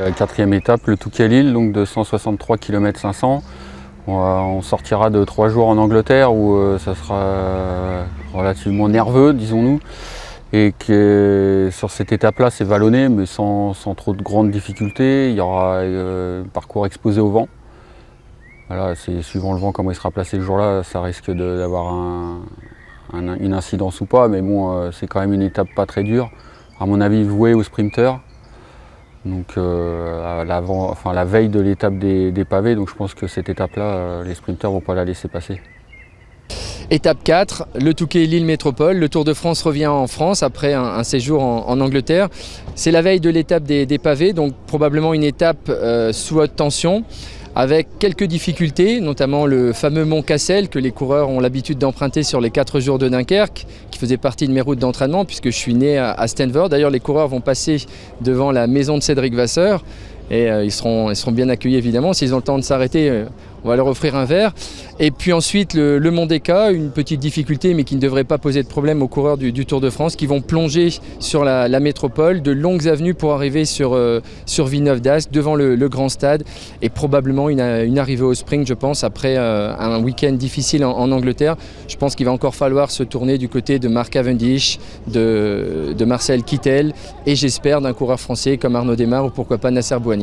La quatrième étape, le Touquet-Lille, donc de 163 km 500. On sortira de 3 jours en Angleterre où ça sera relativement nerveux, disons-nous. Et que sur cette étape-là, c'est vallonné, mais sans trop de grandes difficultés. Il y aura un parcours exposé au vent. Voilà, c'est suivant le vent, comment il sera placé le jour-là, ça risque d'avoir une incidence ou pas. Mais bon, c'est quand même une étape pas très dure, à mon avis vouée aux sprinteurs. Donc la veille de l'étape des pavés, donc je pense que cette étape-là, les sprinteurs ne vont pas la laisser passer. Étape 4, le Touquet-Lille Métropole. Le Tour de France revient en France après un séjour en Angleterre. C'est la veille de l'étape des pavés, donc probablement une étape sous haute tension, avec quelques difficultés, notamment le fameux mont Cassel que les coureurs ont l'habitude d'emprunter sur les 4 jours de Dunkerque, qui faisait partie de mes routes d'entraînement puisque je suis né à Stanford. D'ailleurs, les coureurs vont passer devant la maison de Cédric Vasseur et ils seront bien accueillis évidemment. S'ils ont le temps de s'arrêter, on va leur offrir un verre. Et puis ensuite le Mont Déca, une petite difficulté mais qui ne devrait pas poser de problème aux coureurs du Tour de France qui vont plonger sur la métropole, de longues avenues pour arriver sur Villeneuve d'Ascq devant le grand stade et probablement une arrivée au sprint, je pense, après un week-end difficile en Angleterre. Je pense qu'il va encore falloir se tourner du côté de Mark Cavendish, de Marcel Kittel et j'espère d'un coureur français comme Arnaud Démare ou pourquoi pas Nasser Bouhanni.